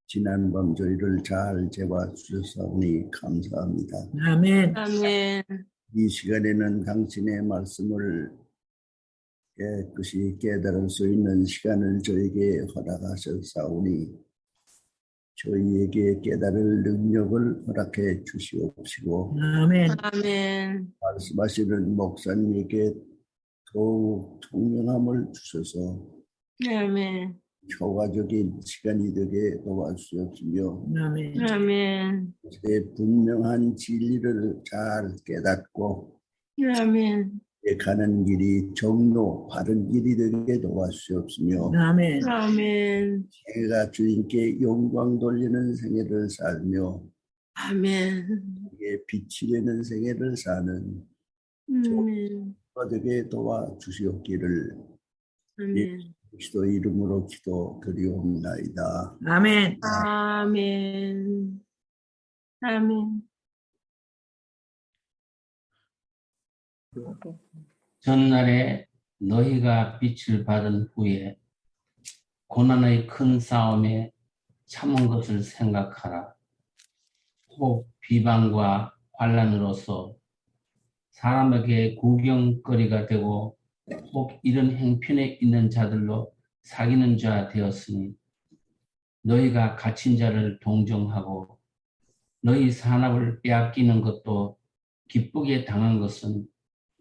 지난밤 저희를 잘 재봐 주셔서니 감사합니다. 아멘. 아멘. 이 시간에는 당신의 말씀을 깨끗이 깨달을 수 있는 시간을 저에게 허락하셨사오니 저희에게 깨달을 능력을 허락해 주시옵시고 아멘. 아멘. 말씀하시는 목사님에게 더욱 총명함을 주셔서 아멘. 효과적인 시간이 되게 도와주시옵시며 아멘. 아멘. 분명한 진리를 잘 깨닫고 아멘. 가는 길이 정로 바른 길이 되게 도와주시옵시며 아멘. 아멘. 제가 주님께 영광 돌리는 생애를 살며 아멘. 빛이 되는 생애를 사는 아멘. 되게 도와주시옵기를 아멘. 그리스도 이름으로 기도드리옵나이다. 아멘. 아멘. 아멘. 전날에 너희가 빛을 받은 후에 고난의 큰 싸움에 참은 것을 생각하라. 혹 비방과 환난으로서 사람에게 구경거리가 되고 혹 이런 행편에 있는 자들로 사귀는 자 되었으니 너희가 갇힌 자를 동정하고 너희 산업을 빼앗기는 것도 기쁘게 당한 것은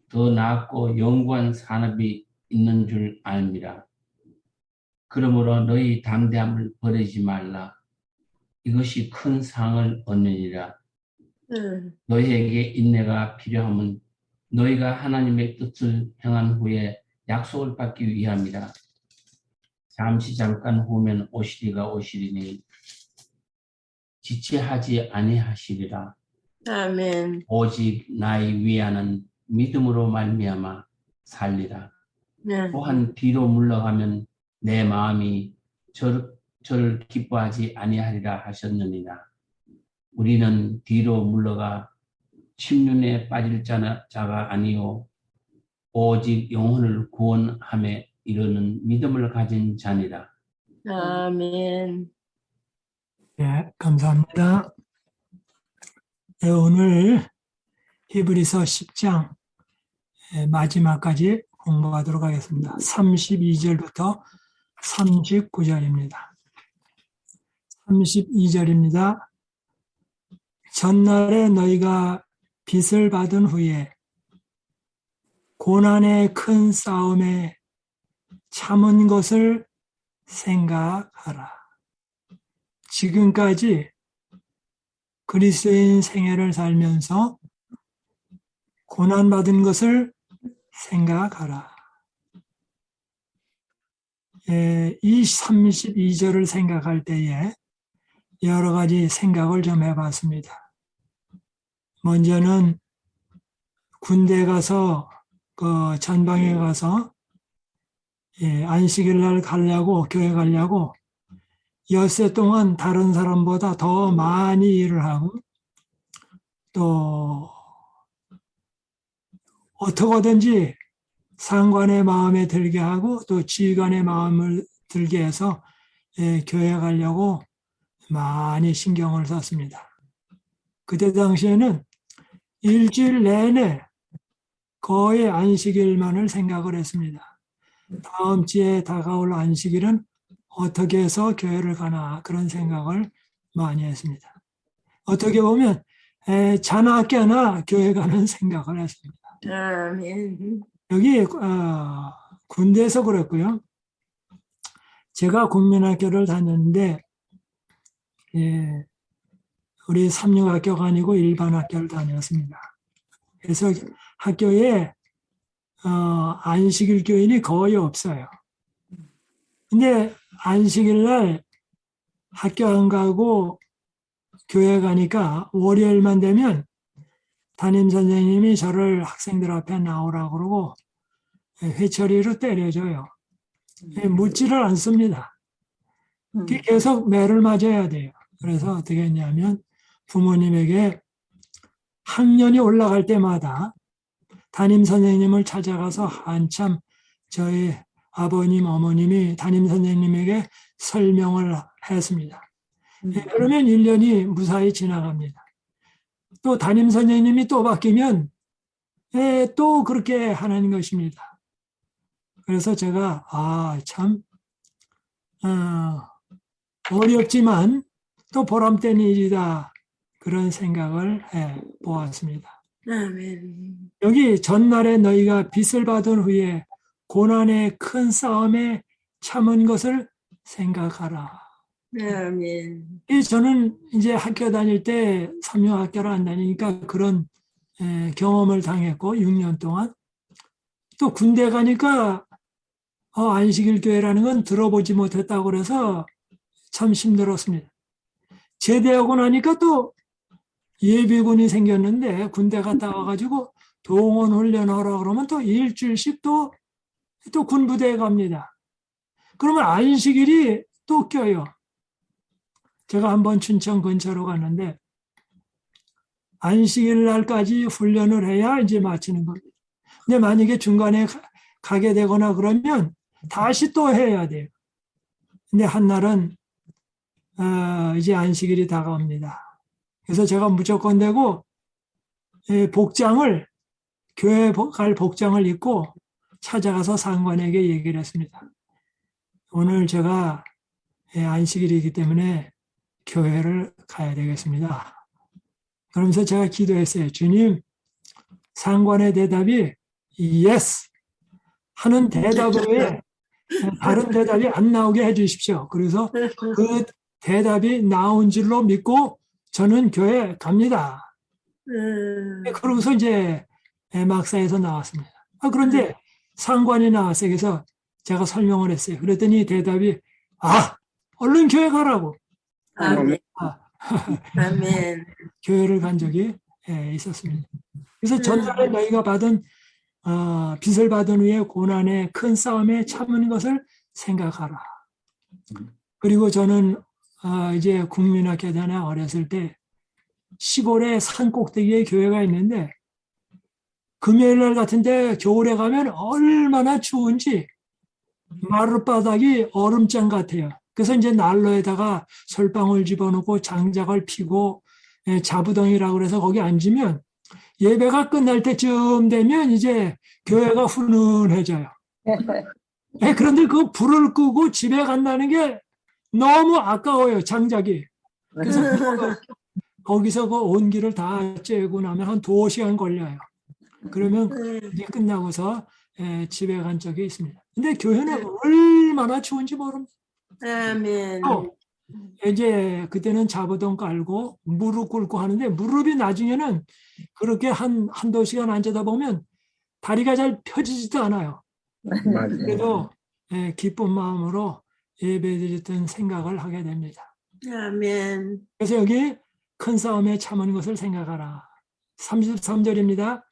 더 낫고 영구한 산업이 있는 줄 알미라. 그러므로 너희 담대함을 버리지 말라. 이것이 큰 상을 얻느니라. 너희에게 인내가 필요함은 너희가 하나님의 뜻을 행한 후에 약속을 받기 위함이라. 잠깐 후면 오시리가 오시리니 지체하지 아니하시리라. 아멘. 오직 나의 위하는 믿음으로 말미암아 살리라. 또한 뒤로 물러가면 내 마음이 저를 기뻐하지 아니하리라 하셨느니라. 우리는 뒤로 물러가 침륜에 빠질 자가 아니요 오직 영혼을 구원함에 이르는 믿음을 가진 자니라. 아멘. 네, 감사합니다. 네, 오늘 히브리서 10장 마지막까지 공부하도록 하겠습니다. 32절부터 39절입니다. 32절입니다. 전날에 너희가 빛을 받은 후에 고난의 큰 싸움에 참은 것을 생각하라. 지금까지 그리스도인 생애를 살면서 고난받은 것을 생각하라. 이 32절을 생각할 때에 여러 가지 생각을 좀 해봤습니다. 먼저는 군대 가서 그 전방에 가서 안식일 날 가려고 교회 가려고 엿새 동안 다른 사람보다 더 많이 일을 하고 또 어떻게든지 상관의 마음에 들게 하고 또 지휘관의 마음을 들게 해서 교회 가려고 많이 신경을 썼습니다. 그때 당시에는 일주일 내내 거의 안식일만을 생각을 했습니다. 다음 주에 다가올 안식일은 어떻게 해서 교회를 가나 그런 생각을 많이 했습니다. 어떻게 보면 자나 깨나 교회 가는 생각을 했습니다. 아멘. 여기 군대에서 그랬고요. 제가 국민학교를 다녔는데 우리 삼육학교가 아니고 일반 학교를 다녔습니다. 그래서 학교에 안식일 교인이 거의 없어요. 근데 안식일 날 학교 안 가고 교회 가니까 월요일만 되면 담임 선생님이 저를 학생들 앞에 나오라고 그러고 회초리로 때려줘요. 묻지를 않습니다. 계속 매를 맞아야 돼요. 그래서 어떻게 했냐면 부모님에게 학년이 올라갈 때마다 담임 선생님을 찾아가서 한참 저희 아버님, 어머님이 담임 선생님에게 설명을 했습니다. 그러면 1년이 무사히 지나갑니다. 또 담임 선생님이 또 바뀌면 또 그렇게 하는 것입니다. 그래서 제가 참 어렵지만 또 보람된 일이다, 그런 생각을 해 보았습니다. 아멘. 여기 전날에 너희가 빚을 받은 후에 고난의 큰 싸움에 참은 것을 생각하라. 아멘. 저는 이제 학교 다닐 때 삼형학교를 안 다니니까 그런 경험을 당했고 6년 동안 또 군대 가니까 안식일 교회라는 건 들어보지 못했다고 그래서 참 힘들었습니다. 제대하고 나니까 또 예비군이 생겼는데 군대 갔다 와가지고 동원 훈련하라 그러면 또 일주일씩 또 군부대에 갑니다. 그러면 안식일이 또 껴요. 제가 한번 춘천 근처로 갔는데 안식일 날까지 훈련을 해야 이제 마치는 겁니다. 근데 만약에 중간에 가게 되거나 그러면 다시 또 해야 돼요. 근데 한날은 이제 안식일이 다가옵니다. 그래서 제가 무조건 되고 복장을, 교회 갈 복장을 입고 찾아가서 상관에게 얘기를 했습니다. 오늘 제가 안식일이기 때문에 교회를 가야 되겠습니다. 그러면서 제가 기도했어요. 주님, 상관의 대답이 yes 하는 대답 외에 다른 대답이 안 나오게 해주십시오. 그래서 그 대답이 나온 줄로 믿고 저는 교회 갑니다. 그러고서 이제 막사에서 나왔습니다. 그런데 상관이 나왔어요. 그래서 제가 설명을 했어요. 그랬더니 대답이 얼른 교회 가라고. 아멘. 아멘. 교회를 간 적이 있었습니다. 그래서 전날에 너희가 받은 빚을 받은 후에 고난의 큰 싸움에 참은 것을 생각하라. 그리고 저는 이제 국민학교단에 어렸을 때 시골에 산 꼭대기에 교회가 있는데 금요일 날 같은데 겨울에 가면 얼마나 추운지 마룻바닥이 얼음장 같아요. 그래서 이제 난로에다가 솔방울 집어넣고 장작을 피고 자부덩이라고 그래서 거기 앉으면 예배가 끝날 때쯤 되면 이제 교회가 훈훈해져요. 그런데 그 불을 끄고 집에 간다는 게 너무 아까워요, 장작이. 그래서 거기서 그 온기를 다 쬐고 나면 한 2시간 걸려요. 그러면 이제 끝나고서 집에 간 적이 있습니다. 근데 교회는 얼마나 추운지 모릅니다. 아멘. 이제 그때는 자부동 깔고 무릎 꿇고 하는데 무릎이 나중에는 그렇게 한두 시간 앉아다 보면 다리가 잘 펴지지도 않아요. 그래도 기쁜 마음으로 예배드렸던 생각을 하게 됩니다. 아멘. 그래서 여기 큰 싸움에 참은 것을 생각하라. 33절입니다.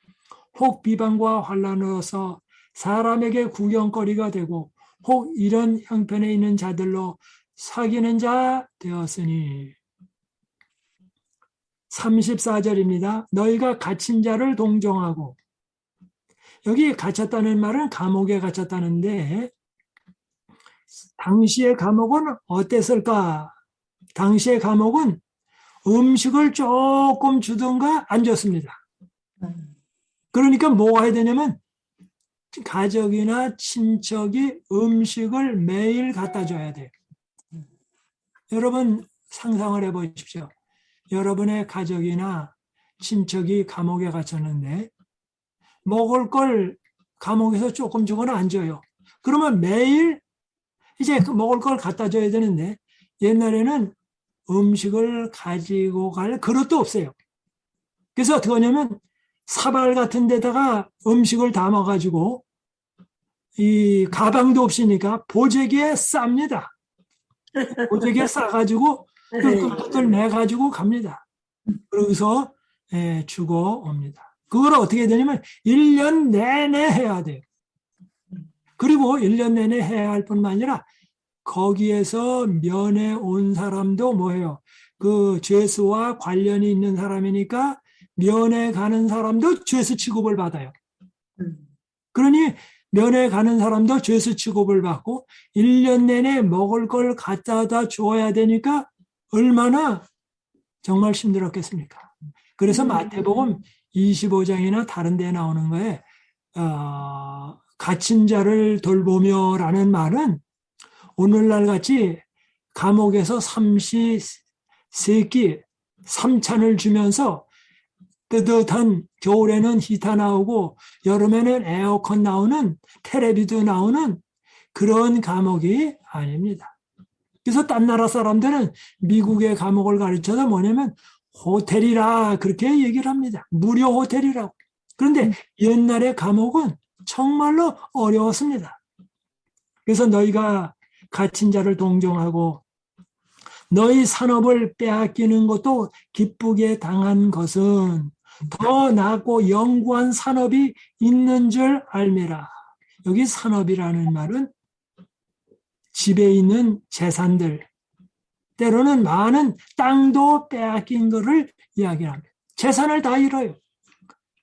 혹 비방과 환난으로서 사람에게 구경거리가 되고 혹 이런 형편에 있는 자들로 사귀는 자 되었으니. 34절입니다. 너희가 갇힌 자를 동정하고. 여기 갇혔다는 말은 감옥에 갇혔다는데 당시의 감옥은 어땠을까? 당시의 감옥은 음식을 조금 주던가 안 줬습니다. 그러니까 뭐가 해야 되냐면 가족이나 친척이 음식을 매일 갖다 줘야 돼요. 여러분 상상을 해보십시오. 여러분의 가족이나 친척이 감옥에 갇혔는데 먹을 걸 감옥에서 조금 주거나 안 줘요. 그러면 매일 이제 먹을 걸 갖다 줘야 되는데 옛날에는 음식을 가지고 갈 그릇도 없어요. 그래서 어떻게 하냐면 사발 같은 데다가 음식을 담아가지고 이 가방도 없으니까 보재기에 쌉니다. 보재기에 싸가지고 그것들 매가지고 갑니다. 그러고서 주고 옵니다. 그걸 어떻게 되냐면 1년 내내 해야 돼요. 그리고 1년 내내 해야 할 뿐만 아니라 거기에서 면회 온 사람도 뭐예요? 그 죄수와 관련이 있는 사람이니까 면회 가는 사람도 죄수 취급을 받아요. 그러니 면회 가는 사람도 죄수 취급을 받고 1년 내내 먹을 걸 갖다 다 줘야 되니까 얼마나 정말 힘들었겠습니까? 그래서 마태복음 25장이나 다른 데 나오는 거에 갇힌 자를 돌보며라는 말은 오늘날 같이 감옥에서 삼시세끼 삼찬을 주면서 뜨뜻한 겨울에는 히터 나오고 여름에는 에어컨 나오는 텔레비도 나오는 그런 감옥이 아닙니다. 그래서 딴 나라 사람들은 미국의 감옥을 가르쳐서 뭐냐면 호텔이라 그렇게 얘기를 합니다. 무료 호텔이라고. 그런데 옛날의 감옥은 정말로 어려웠습니다. 그래서 너희가 갇힌 자를 동정하고 너희 산업을 빼앗기는 것도 기쁘게 당한 것은 더 낫고 영구한 산업이 있는 줄 알미라. 여기 산업이라는 말은 집에 있는 재산들, 때로는 많은 땅도 빼앗긴 것을 이야기합니다. 재산을 다 잃어요.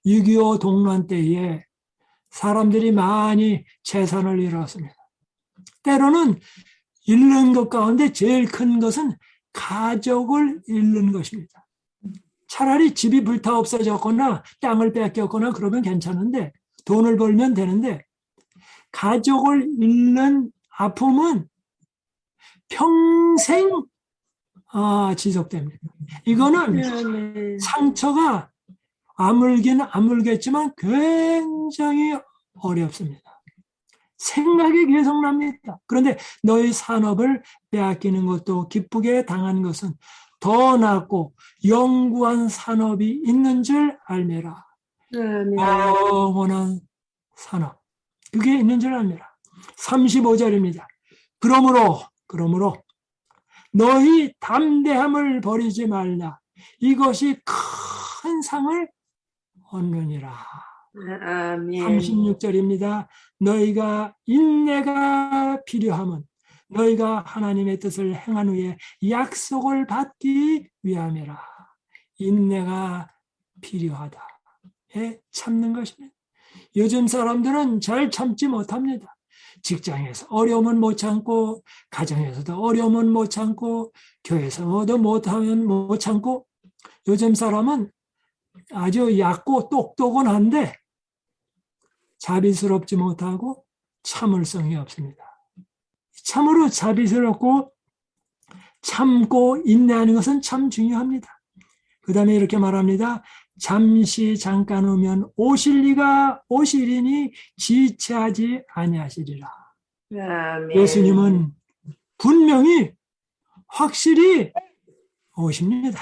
6.25 동란 때에 사람들이 많이 재산을 잃었습니다. 때로는 잃는 것 가운데 제일 큰 것은 가족을 잃는 것입니다. 차라리 집이 불타 없어졌거나 땅을 뺏겼거나 그러면 괜찮은데 돈을 벌면 되는데 가족을 잃는 아픔은 평생 지속됩니다. 이거는 상처가 아물기는 아물겠지만 굉장히 어렵습니다. 생각이 계속 납니다. 그런데 너희 산업을 빼앗기는 것도 기쁘게 당한 것은 더 낫고 영구한 산업이 있는 줄 알미라. 영원한 산업. 그게 있는 줄 알미라. 35절입니다. 그러므로 너희 담대함을 버리지 말라. 이것이 큰 상을 얻느니라. 아멘. 36절입니다. 너희가 인내가 필요함은 너희가 하나님의 뜻을 행한 후에 약속을 받기 위함이라. 인내가 필요하다. 참는 것입니다. 요즘 사람들은 잘 참지 못합니다. 직장에서 어려움은 못 참고, 가정에서도 어려움은 못 참고, 교회에서도 못하면 못 참고, 요즘 사람은 아주 얕고 똑똑은 한데 자비스럽지 못하고 참을성이 없습니다. 참으로 자비스럽고 참고 인내하는 것은 참 중요합니다. 그 다음에 이렇게 말합니다. 잠시 잠깐 오면 오실 리가 오시리니 지체하지 아니하시리라. 아멘. 예수님은 분명히 확실히 오십니다.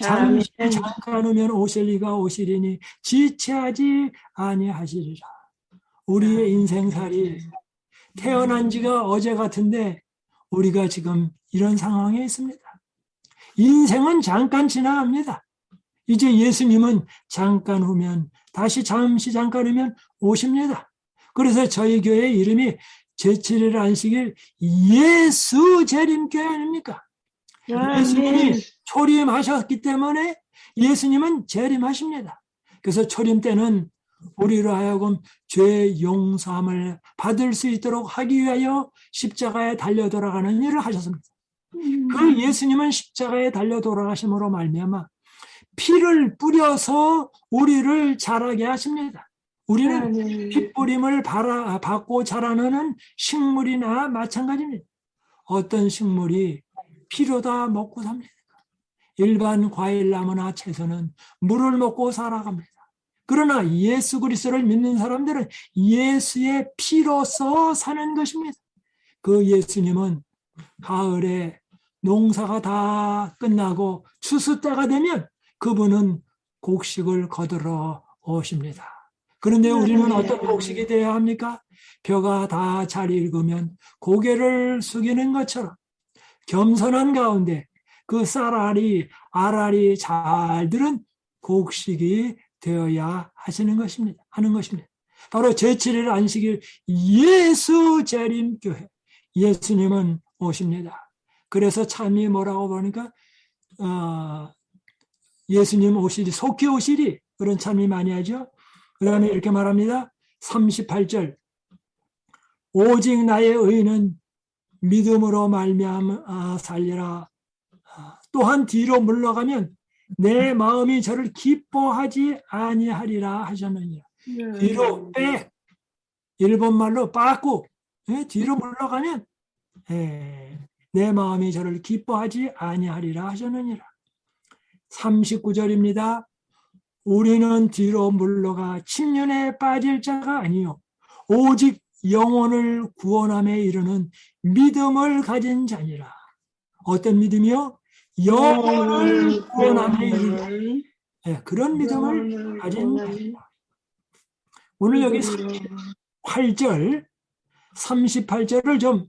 잠시 잠깐 오면 오실 리가 오시리니 지체하지 아니하시리라. 우리의 인생살이 태어난 지가 어제 같은데 우리가 지금 이런 상황에 있습니다. 인생은 잠깐 지나갑니다. 이제 예수님은 잠깐 후면 다시 잠시 잠깐 후면 오십니다. 그래서 저희 교회 이름이 제7일 안식일 예수 재림교회 아닙니까? 예수님이 초림하셨기 때문에 예수님은 재림하십니다. 그래서 초림 때는 우리로 하여금 죄 용서함을 받을 수 있도록 하기 위하여 십자가에 달려 돌아가는 일을 하셨습니다. 그 예수님은 십자가에 달려 돌아가심으로 말미암아 피를 뿌려서 우리를 자라게 하십니다. 우리는 피 뿌림을 받고 자라는 식물이나 마찬가지입니다. 어떤 식물이 피로 다 먹고 삽니다. 일반 과일나무나 채소는 물을 먹고 살아갑니다. 그러나 예수 그리스도를 믿는 사람들은 예수의 피로서 사는 것입니다. 그 예수님은 가을에 농사가 다 끝나고 추수 때가 되면 그분은 곡식을 거들어 오십니다. 그런데 우리는 어떤 곡식이 되어야 합니까? 벼가 다 잘 익으면 고개를 숙이는 것처럼 겸손한 가운데 그 쌀알이 알알이 잘 들은 곡식이 되어야 하는 것입니다. 바로 제7일 안식일 예수 재림교회 예수님은 오십니다. 그래서 참이 뭐라고 보니까 예수님 오시리 속히 오시리 그런 참이 많이 하죠. 그 다음에 이렇게 말합니다. 38절 오직 나의 의는 믿음으로 말미암아 살리라. 또한 뒤로 물러가면 내 마음이 저를 기뻐하지 아니하리라 하셨느니라. 뒤로 빼, 일본말로 빠꾸, 뒤로 물러가면 내 마음이 저를 기뻐하지 아니하리라 하셨느니라. 39절입니다. 우리는 뒤로 물러가 침륜에 빠질 자가 아니요 오직 영혼을 구원함에 이르는 믿음을 가진 자니라. 어떤 믿음이요? 영혼을 구원함에 이르는 그런 믿음을 가진 자니라. 오늘 여기 38절, 38절을 좀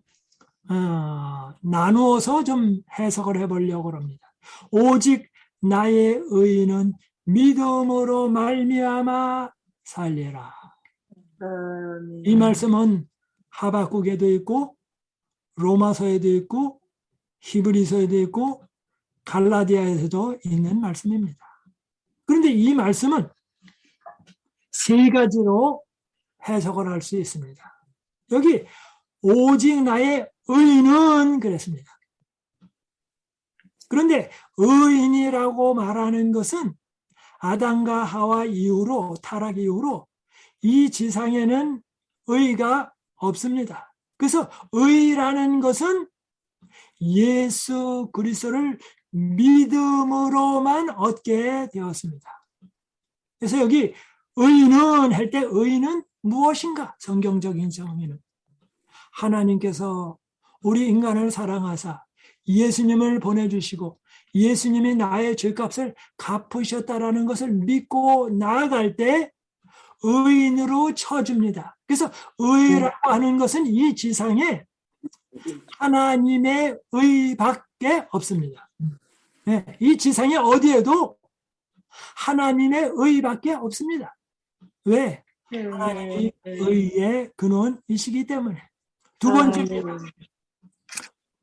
나누어서 좀 해석을 해보려고 합니다. 오직 나의 의인은 믿음으로 말미암아 살리라. 이 말씀은 하박국에도 있고 로마서에도 있고 히브리서에도 있고 갈라디아에서도 있는 말씀입니다. 그런데 이 말씀은 세 가지로 해석을 할 수 있습니다. 여기 오직 나의 의인은 그랬습니다. 그런데 의인이라고 말하는 것은 아담과 하와 이후로, 타락 이후로 이 지상에는 의가 없습니다. 그래서 의라는 것은 예수 그리스도를 믿음으로만 얻게 되었습니다. 그래서 여기 의인은 할 때 의인은 무엇인가? 성경적인 정의는 하나님께서 우리 인간을 사랑하사 예수님을 보내주시고 예수님이 나의 죄값을 갚으셨다라는 것을 믿고 나아갈 때 의인으로 쳐줍니다. 그래서 의라고 하는 것은 이 지상에 하나님의 의밖에 없습니다. 이 지상에 어디에도 하나님의 의밖에 없습니다. 왜? 하나님이 의의 근원이시기 때문에. 두 번째,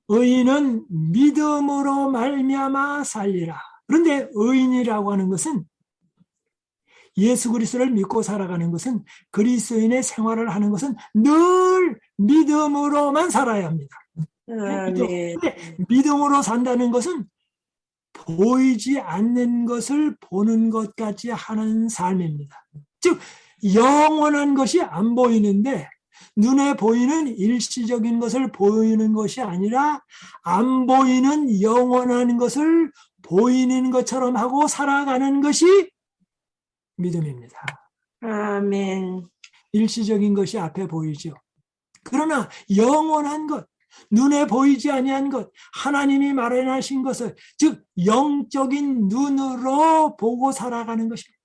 의인은 믿음으로 말미암아 살리라. 그런데 의인이라고 하는 것은 예수 그리스도를 믿고 살아가는 것은 그리스도인의 생활을 하는 것은 늘 믿음으로만 살아야 합니다. 근데 믿음으로 산다는 것은 보이지 않는 것을 보는 것 같이 하는 삶입니다. 즉 영원한 것이 안 보이는데 눈에 보이는 일시적인 것을 보이는 것이 아니라 안 보이는 영원한 것을 보이는 것처럼 하고 살아가는 것이 믿음입니다. 아멘. 일시적인 것이 앞에 보이죠. 그러나 영원한 것, 눈에 보이지 아니한 것, 하나님이 마련하신 것을, 즉 영적인 눈으로 보고 살아가는 것입니다.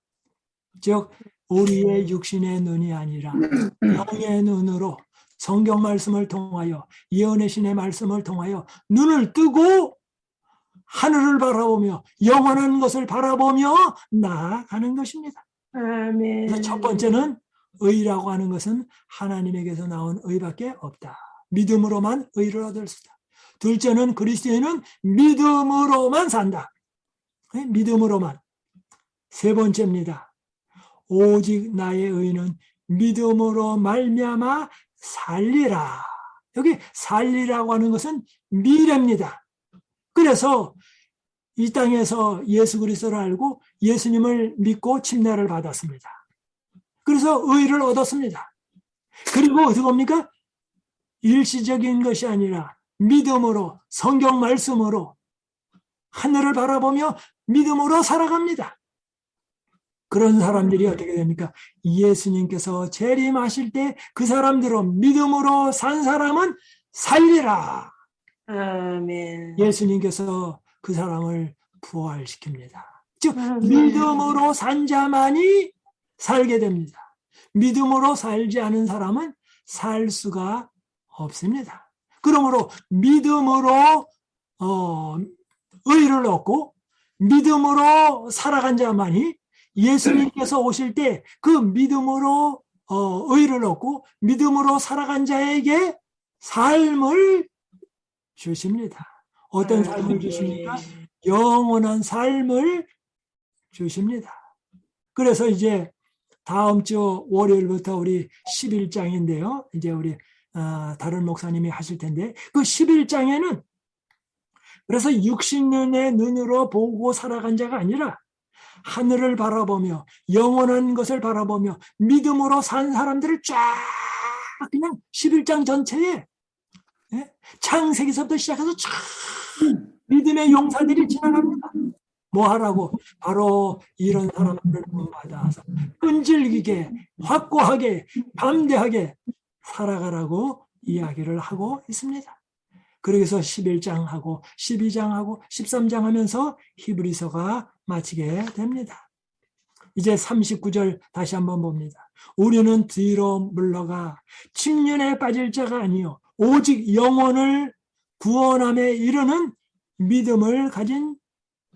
즉 우리의 육신의 눈이 아니라 영의 눈으로 성경 말씀을 통하여 예언의 신의 말씀을 통하여 눈을 뜨고 하늘을 바라보며 영원한 것을 바라보며 나아가는 것입니다. 아멘. 그래서 첫 번째는 의라고 하는 것은 하나님에게서 나온 의밖에 없다. 믿음으로만 의를 얻을 수 있다. 둘째는 그리스도인은 믿음으로만 산다. 믿음으로만. 세 번째입니다. 오직 나의 의는 믿음으로 말미암아 살리라. 여기 살리라고 하는 것은 미래입니다. 그래서 이 땅에서 예수 그리스도를 알고 예수님을 믿고 침례를 받았습니다. 그래서 의를 얻었습니다. 그리고 어떻게 합니까? 일시적인 것이 아니라 믿음으로, 성경 말씀으로 하늘을 바라보며 믿음으로 살아갑니다. 그런 사람들이 어떻게 됩니까? 예수님께서 재림하실 때 그 사람들로 믿음으로 산 사람은 살리라. 아멘. 예수님께서 그 사람을 부활시킵니다. 즉 믿음으로 산 자만이 살게 됩니다. 믿음으로 살지 않은 사람은 살 수가 없습니다. 그러므로 믿음으로 의를 얻고 믿음으로 살아간 자만이 예수님께서 오실 때 그 믿음으로 의를 얻고 믿음으로 살아간 자에게 삶을 주십니다. 어떤 삶을 주십니까? 영원한 삶을 주십니다. 그래서 이제 다음 주 월요일부터 우리 11장인데요. 이제 우리 다른 목사님이 하실 텐데 그 11장에는 그래서 60년의 눈으로 보고 살아간 자가 아니라 하늘을 바라보며 영원한 것을 바라보며 믿음으로 산 사람들을 쫙 그냥 11장 전체에 창세기서부터 시작해서 쫙 믿음의 용사들이 지나갑니다. 뭐 하라고? 바로 이런 사람들을 본받아서 끈질기게 확고하게 담대하게 살아가라고 이야기를 하고 있습니다. 그래서 11장하고 12장하고 13장 하면서 히브리서가 마치게 됩니다. 이제 39절 다시 한번 봅니다. 우리는 뒤로 물러가 침륜에 빠질 자가 아니요 오직 영혼을 구원함에 이르는 믿음을 가진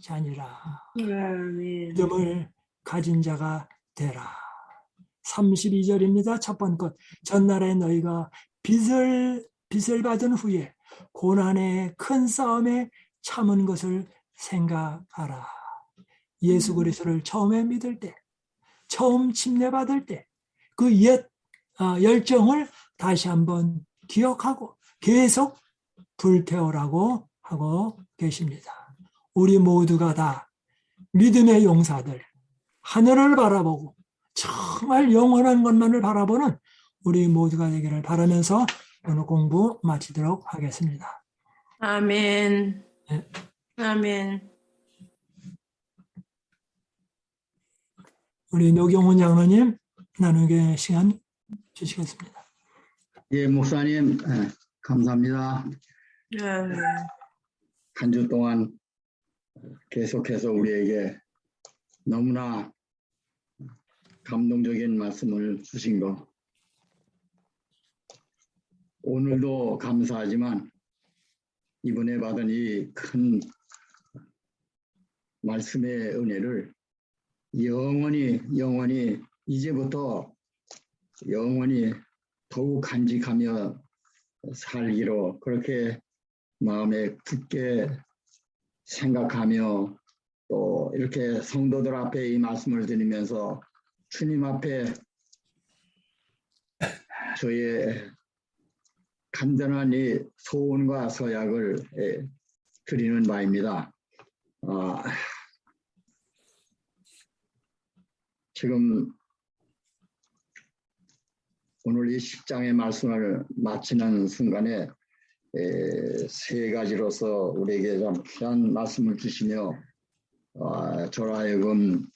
자니라. 아멘. 믿음을 가진 자가 되라. 32절입니다. 첫 번째 것. 전날에 너희가 빚을 받은 후에 고난의 큰 싸움에 참은 것을 생각하라. 예수 그리스도를 처음에 믿을 때, 처음 침례받을 때 그 옛 열정을 다시 한번 기억하고 계속 불태우라고 하고 계십니다. 우리 모두가 다 믿음의 용사들, 하늘을 바라보고 정말 영원한 것만을 바라보는 우리 모두가 되기를 바라면서 오늘 공부 마치도록 하겠습니다. 아멘. 네. 아멘. 우리 노경훈 장로님 나누게 시간 주시겠습니다. 예, 목사님 감사합니다. 아멘. 한 주 동안 계속해서 우리에게 너무나 감동적인 말씀을 주신 거 오늘도 감사하지만 이번에 받은 이 큰 말씀의 은혜를 영원히 이제부터 영원히 더욱 간직하며 살기로 그렇게 마음에 굳게 생각하며 또 이렇게 성도들 앞에 이 말씀을 드리면서 주님 앞에 저의 간단한 이 소원과 서약을 드리는 바입니다. 지금 오늘 이 10장의 말씀을 마치는 순간에 세 가지로서 우리에게 좀 귀한 말씀을 주시며 저로 하여금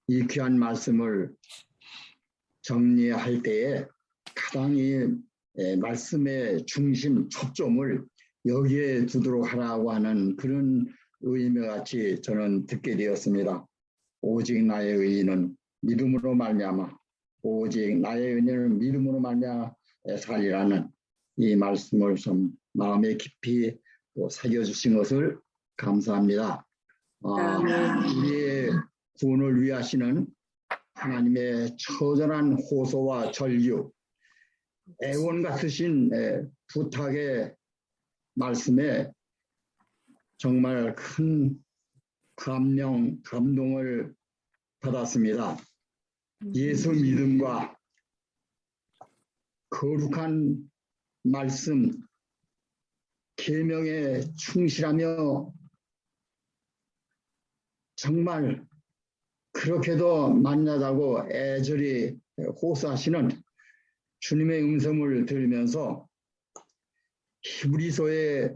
이 귀한 말씀을 정리할 때에 가장 이 말씀의 중심, 초점을 여기에 두도록 하라고 하는 그런 의미와 같이 저는 듣게 되었습니다. 오직 나의 의인은 믿음으로 말미암아 오직 나의 의인은 믿음으로 말미암아 살리라는 이 말씀을 좀 마음에 깊이 새겨주신 것을 감사합니다. 우리의 구원을 위하시는 하나님의 처절한 호소와 전류, 애원 같으신 부탁의 말씀에 정말 큰 감동을 받았습니다. 예수 믿음과 거룩한 말씀, 계명에 충실하며 정말 그렇게도 만나다고 애절히 호소하시는 주님의 음성을 들으면서 히브리서의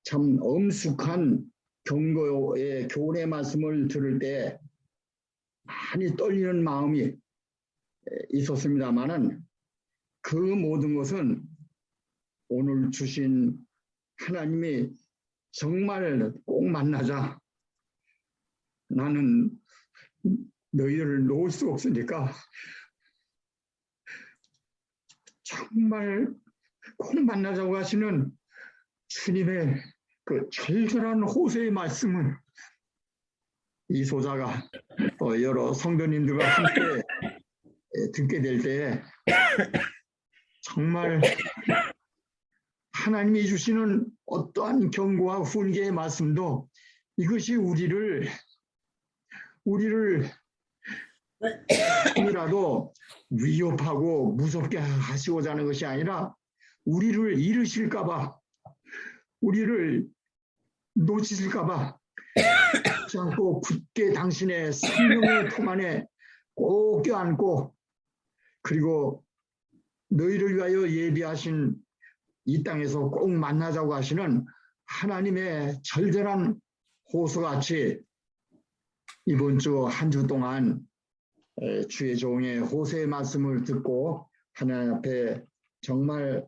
참 엄숙한 경고의 교훈의 말씀을 들을 때 많이 떨리는 마음이 있었습니다마는 그 모든 것은 오늘 주신 하나님이 정말 꼭 만나자. 나는 너희를 놓을 수 없으니까 정말 꼭 만나자고 하시는 주님의 그 절절한 호소의 말씀을 이 소자가 또 여러 성도님들과 함께 듣게 될 때 정말 하나님이 주시는 어떠한 경고와 훈계의 말씀도 이것이 우리를 이라도 위협하고 무섭게 하시고자 하는 것이 아니라 우리를 잃으실까 봐 우리를 놓치실까봐 잊지 않고 굳게 당신의 생명의 품 안에 꼭 껴안고, 그리고 너희를 위하여 예비하신 이 땅에서 꼭 만나자고 하시는 하나님의 절절한 호소같이 이번 주 한 주 동안 주의 종의 호소의 말씀을 듣고 하나님 앞에 정말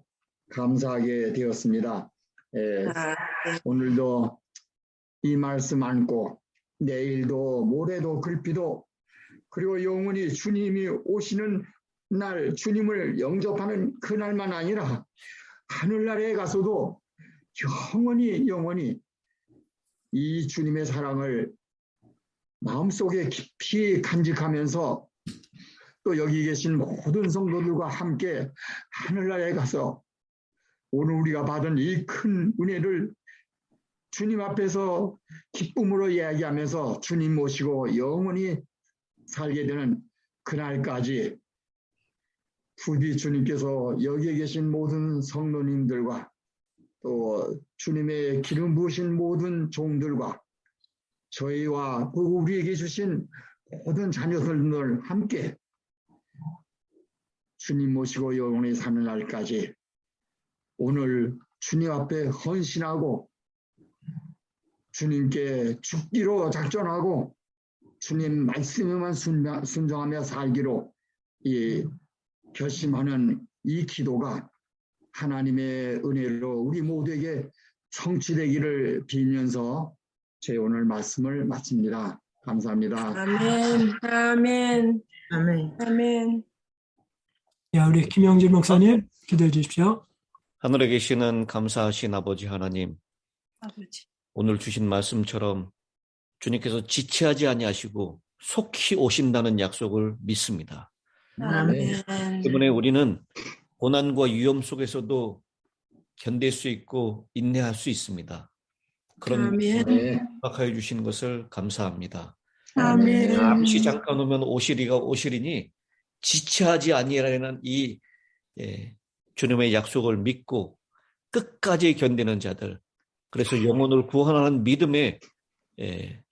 감사하게 되었습니다. 오늘도 이 말씀 안고 내일도 모레도 글피도, 그리고 영원히 주님이 오시는 날, 주님을 영접하는 그날만 아니라 하늘나라에 가서도 영원히 이 주님의 사랑을 마음속에 깊이 간직하면서 또 여기 계신 모든 성도들과 함께 하늘나라에 가서 오늘 우리가 받은 이 큰 은혜를 주님 앞에서 기쁨으로 이야기하면서 주님 모시고 영원히 살게 되는 그날까지 부디 주님께서 여기에 계신 모든 성도님들과 또 주님의 기름 부으신 모든 종들과 저희와 우리에게 주신 모든 자녀들 함께 주님 모시고 영원히 사는 날까지 오늘 주님 앞에 헌신하고 주님께 죽기로 작정하고 주님 말씀에만 순종하며 살기로 결심하는 이 기도가 하나님의 은혜로 우리 모두에게 성취되기를 빌면서 제 오늘 말씀을 마칩니다. 감사합니다. 아멘. 아멘. 아멘. 아멘. 야, 우리 김영진 목사님 기도해 주십시오. 하늘에 계시는 감사하신 아버지 하나님, 아버지. 오늘 주신 말씀처럼 주님께서 지체하지 아니하시고 속히 오신다는 약속을 믿습니다. 아멘. 때문에 우리는 고난과 위험 속에서도 견딜 수 있고 인내할 수 있습니다. 그런 아멘. 허락하여 주신 것을 감사합니다. 아멘. 잠시 잠깐 오면 오시리니 지체하지 아니하라는 이 주님의 약속을 믿고 끝까지 견디는 자들, 그래서 영혼을 구원하는 믿음에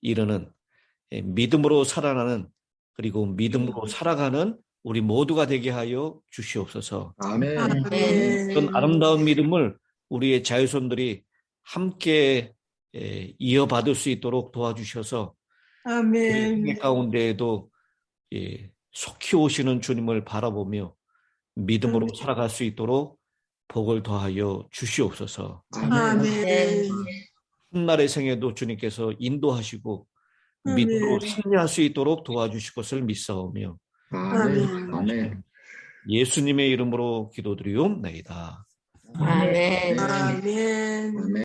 이르는 믿음으로 살아나는, 그리고 믿음으로 살아가는 우리 모두가 되게 하여 주시옵소서. 아멘. 아멘. 그런 아름다운 믿음을 우리의 자유손들이 함께 이어받을 수 있도록 도와주셔서 아멘. 우리 가운데에도 속히 오시는 주님을 바라보며 믿음으로 살아갈 수 있도록 복을 더하여 주시옵소서. 아멘. 훗날의 생에도 주님께서 인도하시고 믿음으로 승리할 수 있도록 도와주실 것을 믿사오며 아멘. 아멘. 예수님의 이름으로 기도드리옵나이다. 아멘. 아멘.